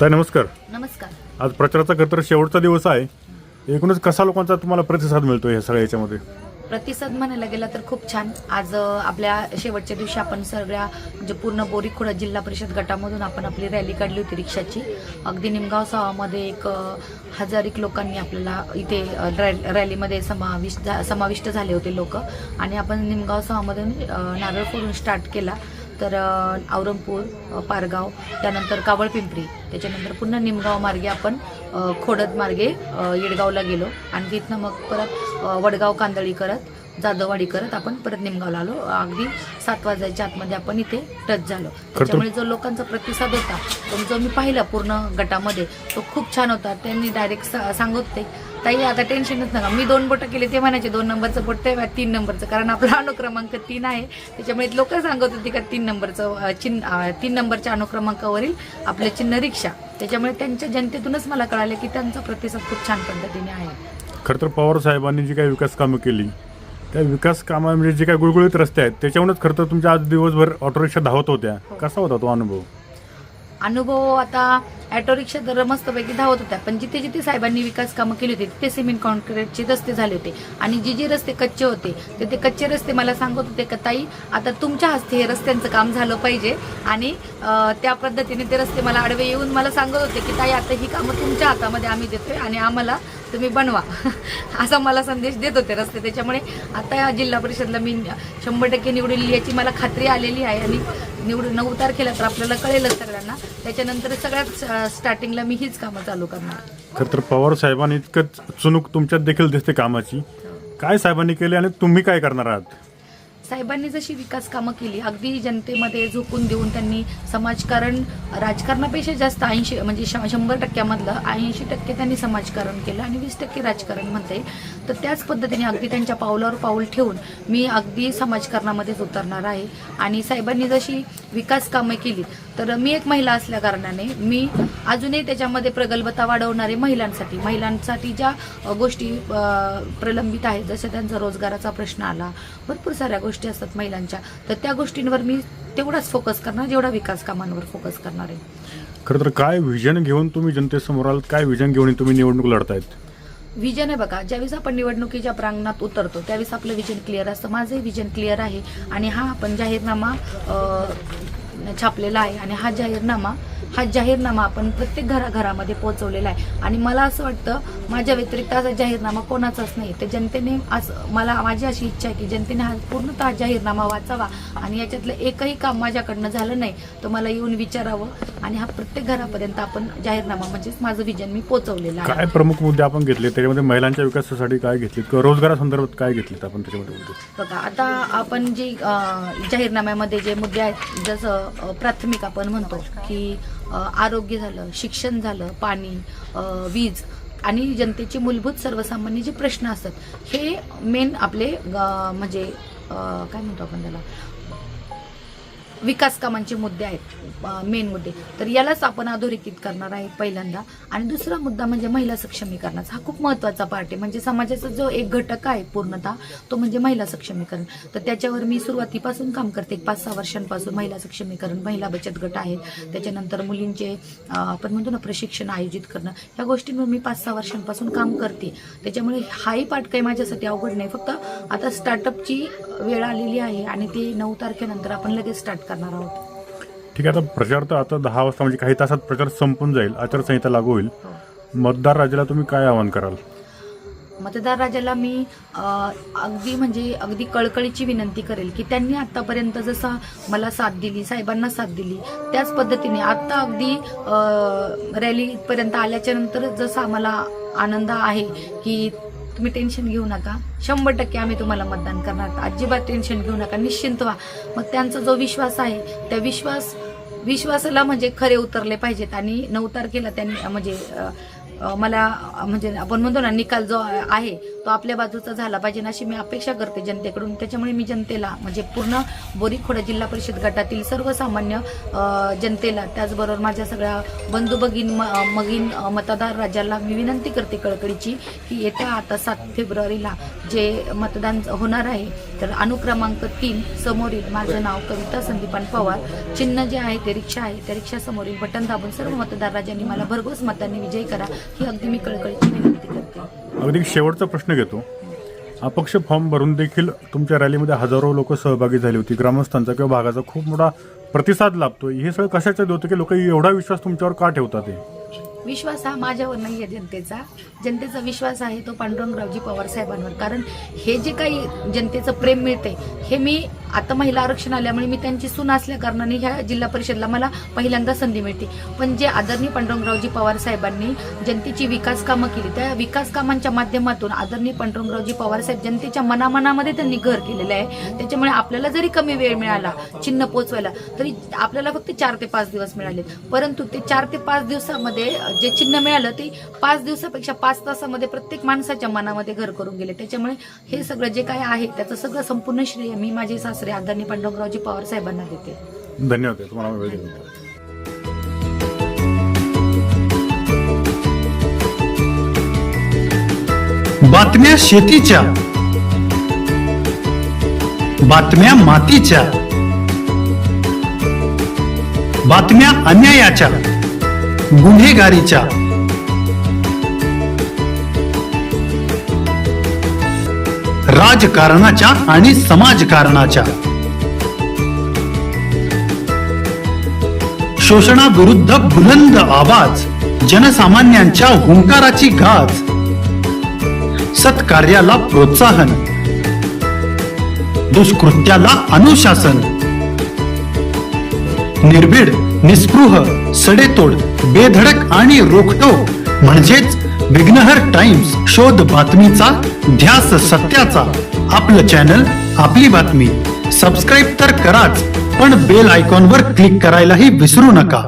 ताई नमस्कार. नमस्कार. आज प्रचाराचा खरं तर शेवटचा दिवस आहे. एकूणच कसा लोकांचा तुम्हाला प्रतिसाद मिळतो या सगळ्या याच्यामध्ये? प्रतिसाद म्हणायला गेला तर खूप छान. आज आपल्या शेवटच्या दिवशी आपण सगळ्या म्हणजे पूर्ण बोरीखोडा जिल्हा परिषद गटामधून आपण आपली रॅली काढली होती रिक्षाची. अगदी निमगाव सावामध्ये 1000 लोकांनी आपल्याला इथे रॅलीमध्ये समाविष्ट झाले होते लोक. आणि आपण निमगाव सावामधून नारळ फोडून स्टार्ट केला. तर औरंगपूर, पारगाव, त्यानंतर कावळपिंपरी, त्याच्यानंतर पुन्हा निमगाव मार्गे आपण खोडद मार्गे येडगावला गेलो. आणि तिथनं मग परत वडगाव कांदळी करत जाधववाडी करत आपण परत निमगावला आलो. अगदी 7 वाजायच्या आतमध्ये आपण इथे टच झालो. त्याच्यामुळे जो लोकांचा प्रतिसाद होता तो जो मी पाहिला पूर्ण गटामध्ये तो खूप छान होता. त्यांनी डायरेक्ट सांगत होते, ताई आता टेन्शनच नका. मी 2 बोटं केले ते म्हणायचे 2 नंबरचं बोट आहे 3 नंबरचं, कारण आपला अनुक्रमांक 3 आहे. त्याच्यामुळे लोक सांगत होते का 3 नंबरचं चिन्ह 3 नंबरच्या अनुक्रमांकावरील आपलं चिन्ह रिक्षा. त्याच्यामुळे त्यांच्या जनतेतूनच मला कळालं की त्यांचा प्रतिसाद खूप छान पद्धतीने आहे. खरं तर पवार साहेबांनी जी काही विकास कामं केली त्या विकास कामामध्ये जे काही गुळगुळीत रस्ते आहेत त्याच्यावरूनच खरं तर तुमच्या आज दिवसभर ऑटो रिक्षा धावत होत्या. कसा होता तो अनुभव? आता ऑटो रिक्षा तर मस्तपैकी धावत होत्या, पण जिथे जिथे साहेबांनी विकास कामं केली होती तिथे सिमेंट कॉन्क्रीटचे रस्ते झाले होते. आणि जे रस्ते कच्चे होते ते कच्चे रस्ते मला सांगत होते का ताई आता तुमच्या हस्ते हे रस्त्यांचं काम झालं पाहिजे. आणि त्या पद्धतीने ते रस्ते मला आडवे येऊन मला सांगत होते की ताई आता ही कामं तुमच्या हातामध्ये आम्ही देतोय आणि आम्हाला तुम्ही बनवा असा मला संदेश देत होते रस्ते. त्याच्यामुळे आता जिल्हा परिषदला मी 100% निवडून याची मला खात्री आलेली आहे. आणि 9 तारखेला तर आपल्याला कळेलच सगळ्यांना. त्याच्यानंतर सगळ्यात स्टार्टिंगला मी हीच कामं चालू करणार. खरं तर पवार साहेबांनी इतकंच चुणूक तुमच्यात देखील दिसते कामाची. काय साहेबांनी केले आणि तुम्ही काय करणार आहात? साहेबांनी जशी विकास कामं केली अगदी जनतेमध्ये झोकून देऊन त्यांनी समाजकारण राजकारणापेक्षा जास्त 80 म्हणजे 100% मधलं 80% त्यांनी समाजकारण केलं आणि 20% राजकारण म्हणता येईल. तर त्याच पद्धतीने अगदी त्यांच्या पावलावर पाऊल ठेवून मी अगदी समाजकारणामध्येच उतरणार आहे. आणि साहेबांनी जशी विकास कामं केली तर मी एक महिला असल्या कारणाने मी अजूनही त्याच्यामध्ये प्रगल्भता वाढवणारे महिलांसाठी ज्या गोष्टी प्रलंबित आहेत, जसं त्यांचा रोजगाराचा प्रश्न आला, भरपूर साऱ्या गोष्टी असतात महिलांच्या, तर त्या गोष्टींवर मी तेवढाच फोकस करणार जेवढा विकास कामांवर फोकस करणार आहे. खरं तर काय व्हिजन घेऊन तुम्ही जनतेसमोर आलात? काय व्हिजन घेऊन तुम्ही निवडणूक लढतायत? विजन आहे बघा, ज्यावेळेस आपण निवडणुकीच्या प्रांगणात उतरतो त्यावेळेस आपलं विजन क्लिअर असतं. माझंही विजन क्लिअर आहे आणि हा आपण जाहीरनामा छापलेला आहे. आणि हा जाहीरनामा आपण प्रत्येक घराघरामध्ये पोहोचवलेला आहे. आणि मला असं वाटतं माझ्या व्यतिरिक्त असा जाहीरनामा कोणाचाच नाही. तर जनतेने माझी अशी इच्छा आहे की जनतेने हा पूर्णतः जाहीरनामा वाचावा आणि याच्यातलं एकही काम माझ्याकडनं झालं नाही तर मला येऊन विचारावं. आणि हा प्रत्येक घरापर्यंत आपण जाहीरनामा म्हणजेच माझं विजन मी पोहोचवलेलं आहे. काय प्रमुख मुद्दे आपण घेतले त्याच्यामध्ये? महिलांच्या विकासासाठी काय घेतले किंवा रोजगारासंदर्भात काय घेतलेत आपण त्याच्यामध्ये मुद्दे? बघा, आता आपण जे जाहीरनाम्यामध्ये जे मुद्दे आहेत, जसं प्राथमिक आपण म्हणतो की आरोग्य झालं, शिक्षण झालं, पाणी, वीज आणि जनतेचे मूलभूत सर्वसामान्य जे प्रश्न असतात हे मेन आपले म्हणजे काय म्हणतो आपण त्याला विकास कामांचे मुद्दे आहेत, मेन मुद्दे. तर यालाच आपण अधोरेखित करणार आहे पहिल्यांदा. आणि दुसरा मुद्दा म्हणजे महिला सक्षमीकरणाचा. हा खूप महत्त्वाचा पार्ट आहे. म्हणजे समाजाचा जो एक घटक आहे पूर्णतः तो म्हणजे महिला सक्षमीकरण. तर त्याच्यावर मी सुरुवातीपासून काम करते. 5-6 वर्षांपासून महिला सक्षमीकरण, महिला बचत गट आहेत, त्याच्यानंतर मुलींचे आपण म्हणतो ना प्रशिक्षण आयोजित करणं, ह्या गोष्टींवर मी 5-6 वर्षांपासून काम करते. त्याच्यामुळे हाही पार्ट काही माझ्यासाठी अवघड नाही. फक्त आता स्टार्टअपची वेळ आलेली आहे आणि ते 9 तारखेनंतर आपण लगेच स्टार्ट करणार आहोत. ठीक आहे. आता प्रचार तर आता 10 वाजता म्हणजे काही तासात प्रचार संपून जाईल, आचारसंहिता लागू होईल. मतदार राजाला तुम्ही काय आवाहन कराल? मतदार राजाला मी अगदी कळकळीची विनंती करेल की त्यांनी आतापर्यंत जसा मला साथ दिली, साहेबांना साथ दिली, त्याच पद्धतीने आता अगदी रॅलीपर्यंत आल्याच्या नंतर जसा मला आनंद आहे की तुम्ही टेन्शन घेऊ नका, 100% आम्ही तुम्हाला मतदान करणार, अजिबात टेन्शन घेऊ नका, निश्चिंत व्हा. मग त्यांचा जो विश्वास आहे त्या विश्वासाला म्हणजे खरे उतरले पाहिजेत. आणि 9 तारखेला त्यांनी म्हणजे मला म्हणजे आपण म्हणतो ना निकाल जो आहे तो आपल्या बाजूचा झाला पाहिजे अशी मी अपेक्षा करते जनतेकडून. त्याच्यामुळे मी जनतेला म्हणजे पूर्ण बोरीखोडा जिल्हा परिषद गटातील सर्वसामान्य जनतेला, त्याचबरोबर माझ्या सगळ्या बंधू भगिन मतदार राजाला मी विनंती करते कळकळीची की येत्या आता 7 फेब्रुवारीला जे मतदान होणार आहे तर अनुक्रमांक 3 समोरील माझं नाव कविता संदीपान पवार, चिन्ह जे आहे ते रिक्षा आहे, त्या रिक्षा समोरील बटन दाबून सर्व मतदार राजांनी मला भरघोस मतांनी विजयी करा ही अगदी मी कळकळीची विनंती करते. अगदी शेवटचा प्रश्न घेतो. अपक्ष फॉर्म भरून देखील तुमच्या रॅलीमध्ये हजारो लोक सहभागी झाली होती. ग्रामस्थांचा किंवा भागाचा खूप मोठा प्रतिसाद लाभतो. हे सगळं कशाचं होतं की लोक एवढा विश्वास तुमच्यावर का ठेवतात? ते विश्वास हा माझ्यावर नाही आहे, जनतेचा विश्वास आहे तो पांडुरंगरावजी पवार साहेबांवर. कारण हे जे काही जनतेचं प्रेम मिळते हे मी आता महिला आरक्षण आल्यामुळे मी त्यांची सून असल्या कारणाने ह्या जिल्हा परिषदला मला पहिल्यांदा संधी मिळते. पण जे आदरणीय पांडुरंगरावजी पवार साहेबांनी जनतेची विकास कामं केली, त्या विकास कामांच्या माध्यमातून आदरणीय पांडुरंगरावजी पवार साहेब जनतेच्या मनामनामध्ये त्यांनी घर केलेलं आहे. त्याच्यामुळे आपल्याला जरी कमी वेळ मिळाला चिन्ह पोचवायला तरी आपल्याला फक्त 4 ते 5 दिवस मिळाले, परंतु ते 4 ते 5 दिवसामध्ये जे चिन्ह मिळालं ते 5 दिवसापेक्षा 5 तासामध्ये प्रत्येक माणसाच्या मनामध्ये घर करून गेले. त्याच्यामुळे हे सगळं जे काय आहे त्याचं सगळं संपूर्ण श्रेय मी माझे सासरे आदरणीय पांडुरंगरावजी पवार साहेबांना देते. धन्यवाद तुम्हाला वेळ दिला. बातम्या शेतीच्या, बातम्या मातीच्या, बातम्या अन्यायाच्या, गुन्हेगारीच्या, राजकारणाच्या आणि समाजकारणाच्या, शोषणाविरुद्ध बुलंद आवाज, जनसामान्यांच्या हुंकाराची गाज, सत्कार्याला प्रोत्साहन, दुष्कृत्याला अनुशासन, निर्भीड, निस्पृह, सडेतोड, बेधडक आणि रोखटोक म्हणजेच विघ्नहर टाइम्स. शोध बातमीचा, ध्यास सत्याचा. आपलं चॅनल, आपली बातमी. सबस्क्राईब तर कराच, पण बेल आयकॉनवर क्लिक करायलाही विसरू नका.